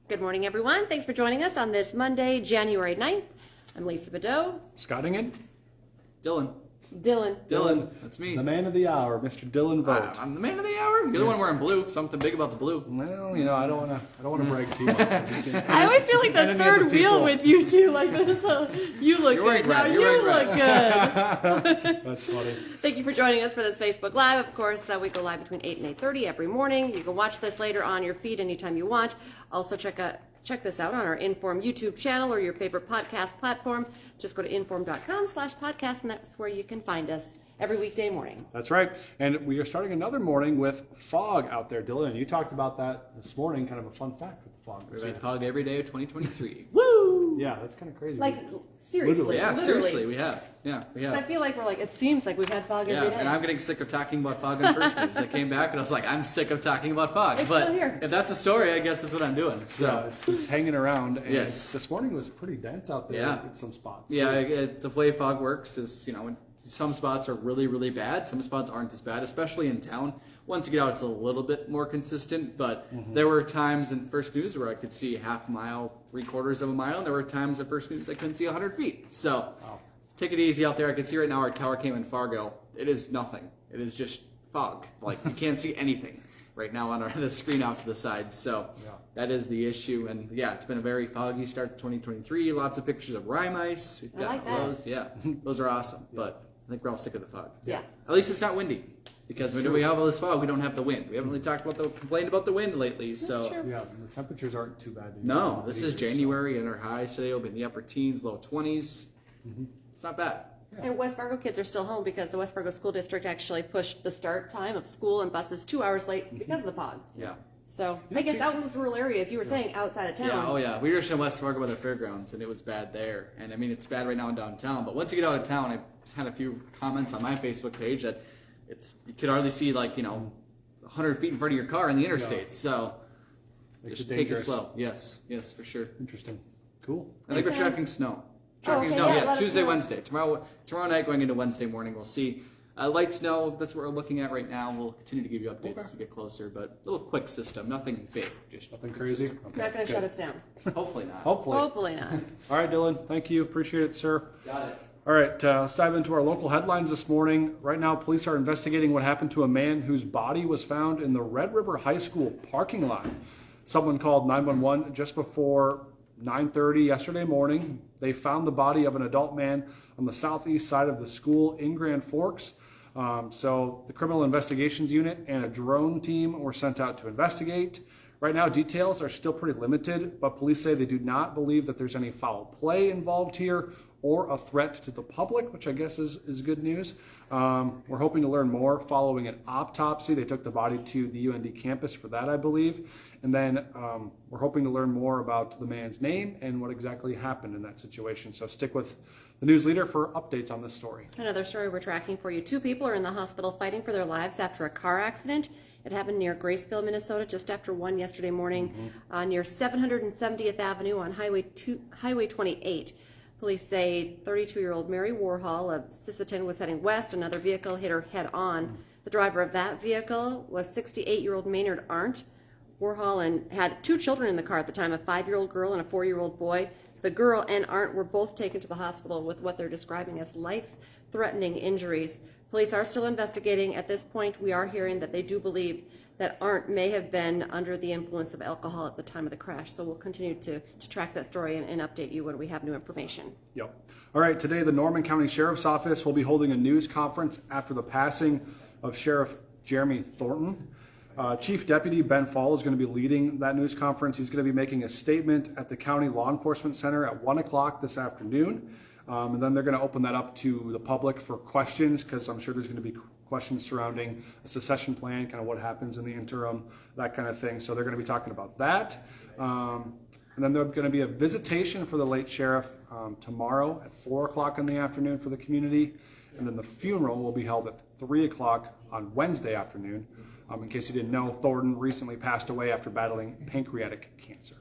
Good morning, everyone. Thanks for joining us on this Monday, January 9th. I'm Lisa Badeau. Scotting in. Dillon. Dillon. That's me. The man of the hour, Mr. Dillon Vogt. I'm the man of the hour. You're the one wearing blue. Something big about the blue. Well, I don't want to brag too much. I always feel like the third wheel with you two, like this. You look good. Now you look good. That's funny. Thank you for joining us for this Facebook Live. Of course, we go live between 8 and 8:30 every morning. You can watch this later on your feed anytime you want. Also, check this out on our InForum YouTube channel or your favorite podcast platform. Just go to inforum.com/podcast, and that's where you can find us every weekday morning. That's right. And we are starting another morning with fog out there, Dillon. And you talked about that this morning, kind of a fun fact with the fog. We've had fog every day of 2023. Woo! Yeah, that's kind of crazy. Like, seriously. Yeah, literally. seriously, we have. Yeah, we have. I feel like it seems like we've had fog every day. And I'm getting sick of talking about fog on First News. I came back and I was like, I'm sick of talking about fog. It's but still here. if that's a story, I guess that's what I'm doing. So yeah, it's just hanging around. And yes. This morning was pretty dense out there in some spots. Yeah, the way fog works is, some spots are really, really bad. Some spots aren't as bad, especially in town. Once you get out, it's a little bit more consistent. But there were times in First News where I could see half a mile, 3/4 of a mile. And there were times at First News I couldn't see 100 feet. So take it easy out there. I can see right now our tower came in Fargo. It is nothing. It is just fog. Like, you can't see anything right now on the screen out to the side. So that is the issue. And yeah, it's been a very foggy start to 2023. Lots of pictures of rime ice. We've got those. Yeah, those are awesome. But I think we're all sick of the fog. Yeah. At least it's not windy. Because when we have all this fog, we don't have the wind. We haven't really complained about the wind lately. So yeah, the temperatures aren't too bad. No, this is January, and our highs today will be in the upper teens, low 20s. It's not bad. Yeah. And West Fargo kids are still home because the West Fargo School District actually pushed the start time of school and buses 2 hours late because of the fog. Yeah. So I guess out in those rural areas, you were saying outside of town. Yeah, oh yeah. We were just in West Fargo by the fairgrounds, and it was bad there. And I mean, it's bad right now in downtown. But once you get out of town, I've had a few comments on my Facebook page that you could hardly see 100 feet in front of your car in the interstate. So just take it slow. Yes, for sure. Interesting. Cool. I think we're tracking snow. Tuesday, Wednesday. Tomorrow night going into Wednesday morning, we'll see. Light snow, that's what we're looking at right now. We'll continue to give you updates as we get closer, but a little quick system, nothing big, just nothing crazy. Okay. Not going to shut us down. Hopefully not. Hopefully not. All right, Dillon, thank you. Appreciate it, sir. Got it. All right, let's dive into our local headlines this morning. Right now, police are investigating what happened to a man whose body was found in the Red River High School parking lot. Someone called 911 just before 9:30 yesterday morning. They found the body of an adult man on the southeast side of the school in Grand Forks. So the Criminal Investigations Unit and a drone team were sent out to investigate. Right now, details are still pretty limited, but police say they do not believe that there's any foul play involved here or a threat to the public, which I guess is good news. We're hoping to learn more following an autopsy. They took the body to the UND campus for that, I believe. And then we're hoping to learn more about the man's name and what exactly happened in that situation. So stick with the news leader for updates on this story. Another story we're tracking for you. 2 people are in the hospital fighting for their lives after a car accident. It happened near Graceville, Minnesota, just after 1 yesterday morning near 770th Avenue on Highway 28. Police say 32-year-old Mary Warhol of Sisseton was heading west. Another vehicle hit her head on. The driver of that vehicle was 68-year-old Maynard Arndt. Warhol had 2 children in the car at the time, a 5-year-old girl and a 4-year-old boy. The girl and Arndt were both taken to the hospital with what they're describing as life-threatening injuries. Police are still investigating. At this point, we are hearing that they do believe that Arndt may have been under the influence of alcohol at the time of the crash. So we'll continue to track that story and update you when we have new information. Yep. All right, today the Norman County Sheriff's Office will be holding a news conference after the passing of Sheriff Jeremy Thornton. Chief Deputy Ben Fall is going to be leading that news conference. He's going to be making a statement at the County Law Enforcement Center at 1 o'clock this afternoon. And then they're going to open that up to the public for questions, because I'm sure there's going to be questions surrounding a secession plan, kind of what happens in the interim, that kind of thing. So they're going to be talking about that. And then there's going to be a visitation for the late sheriff tomorrow at 4 o'clock in the afternoon for the community. And then the funeral will be held at 3 o'clock on Wednesday afternoon. In case you didn't know, Thornton recently passed away after battling pancreatic cancer.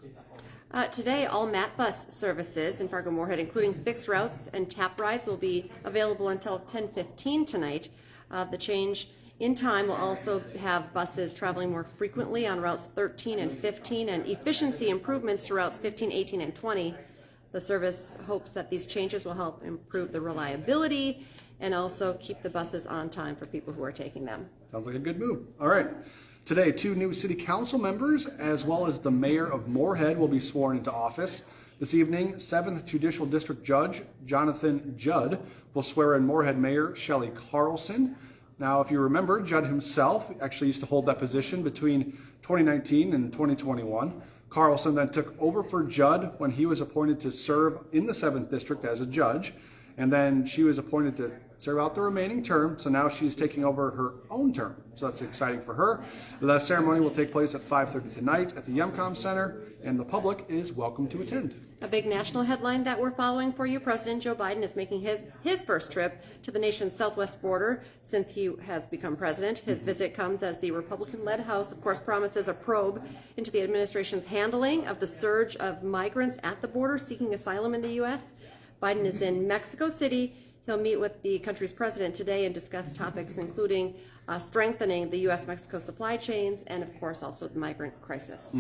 Today, all MATBUS services in Fargo Moorhead, including fixed routes and tap rides, will be available until 10:15 tonight. The change In time, we'll also have buses traveling more frequently on routes 13 and 15 and efficiency improvements to routes 15, 18, and 20. The service hopes that these changes will help improve the reliability and also keep the buses on time for people who are taking them. Sounds like a good move. All right. Today, 2 new city council members, as well as the mayor of Moorhead, will be sworn into office. This evening, 7th Judicial District Judge Jonathan Judd will swear in Moorhead Mayor Shelley Carlson. Now, if you remember, Judd himself actually used to hold that position between 2019 and 2021. Carlson then took over for Judd when he was appointed to serve in the 7th District as a judge, and then she was appointed to serve out the remaining term, so now she's taking over her own term. So that's exciting for her. The ceremony will take place at 5:30 tonight at the Yumcom Center, and the public is welcome to attend. A big national headline that we're following for you, President Joe Biden is making his first trip to the nation's southwest border since he has become president. His visit comes as the Republican-led House, of course, promises a probe into the administration's handling of the surge of migrants at the border seeking asylum in the U.S. Biden is in Mexico City. He'll meet with the country's president today and discuss topics including strengthening the U.S.-Mexico supply chains and, of course, also the migrant crisis.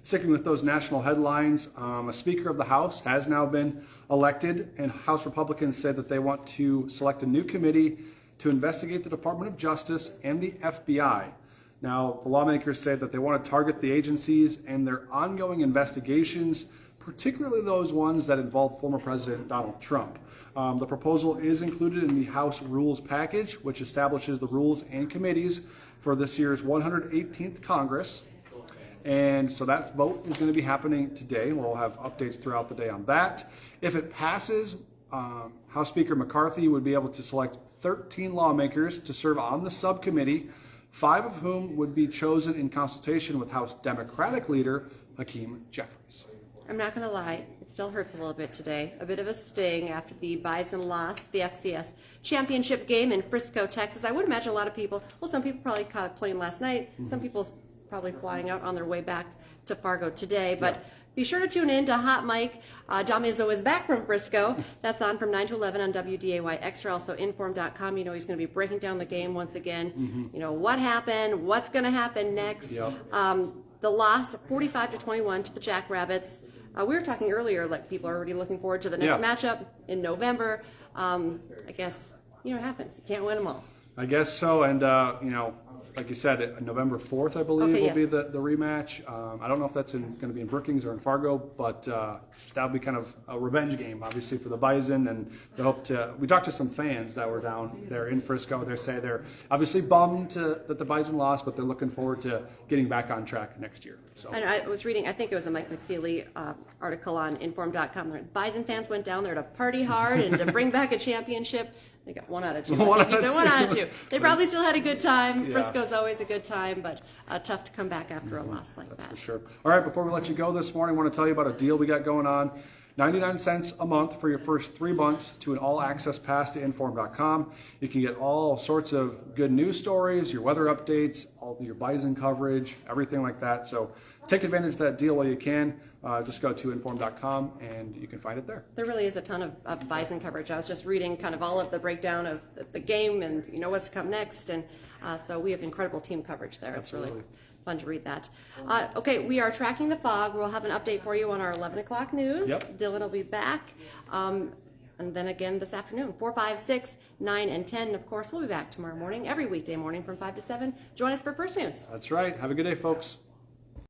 Sticking with those national headlines, a Speaker of the House has now been elected, and House Republicans said that they want to select a new committee to investigate the Department of Justice and the FBI. Now, the lawmakers say that they want to target the agencies and their ongoing investigations, particularly those ones that involve former President Donald Trump. The proposal is included in the House Rules package, which establishes the rules and committees for this year's 118th Congress. And so that vote is going to be happening today. We'll have updates throughout the day on that. If it passes, House Speaker McCarthy would be able to select 13 lawmakers to serve on the subcommittee, 5 of whom would be chosen in consultation with House Democratic leader Hakeem Jeffries. I'm not going to lie, it still hurts a little bit today. A bit of a sting after the Bison lost the FCS championship game in Frisco, Texas. I would imagine a lot of people, well, some people probably caught a plane last night. Some people probably flying out on their way back to Fargo today. But be sure to tune in to Hot Mike. Dom Izzo is back from Frisco. That's on from 9 to 11 on WDAY Extra. Also, InForum.com. You know, he's going to be breaking down the game once again. You know, what happened, what's going to happen next. The loss, 45-21 to the Jackrabbits. We were talking earlier, like people are already looking forward to the next matchup in November. I guess, you know, it happens. You can't win them all. I guess so, and you know, like you said, November 4th, I believe, will be the rematch. I don't know if that's going to be in Brookings or in Fargo, but that'll be kind of a revenge game, obviously, for the Bison. And they hope to. We talked to some fans that were down there in Frisco. They say they're obviously bummed that the Bison lost, but they're looking forward to getting back on track next year. So. And I was reading, I think it was a Mike McFeely article on InForum.com. Bison fans went down there to party hard and to bring back a championship. They got 1 out of 2. One out of 2. They probably still had a good time. Frisco's always a good time, but tough to come back after a loss like that. For sure. All right, before we let you go this morning, I want to tell you about a deal we got going on. 99 cents a month for your first 3 months to an all-access pass to InForum.com. You can get all sorts of good news stories, your weather updates, all your Bison coverage, everything like that. So take advantage of that deal while you can. Just go to InForum.com and you can find it there. There really is a ton of Bison coverage. I was just reading kind of all of the breakdown of the game and you know what's to come next. And so we have incredible team coverage there. Absolutely. It's really fun to read that. Okay, we are tracking the fog. We'll have an update for you on our 11 o'clock news. Dillon will be back. And then again this afternoon, 4, 5, 6, 9, and 10. And of course, we'll be back tomorrow morning, every weekday morning from 5 to 7. Join us for First News. That's right. Have a good day, folks.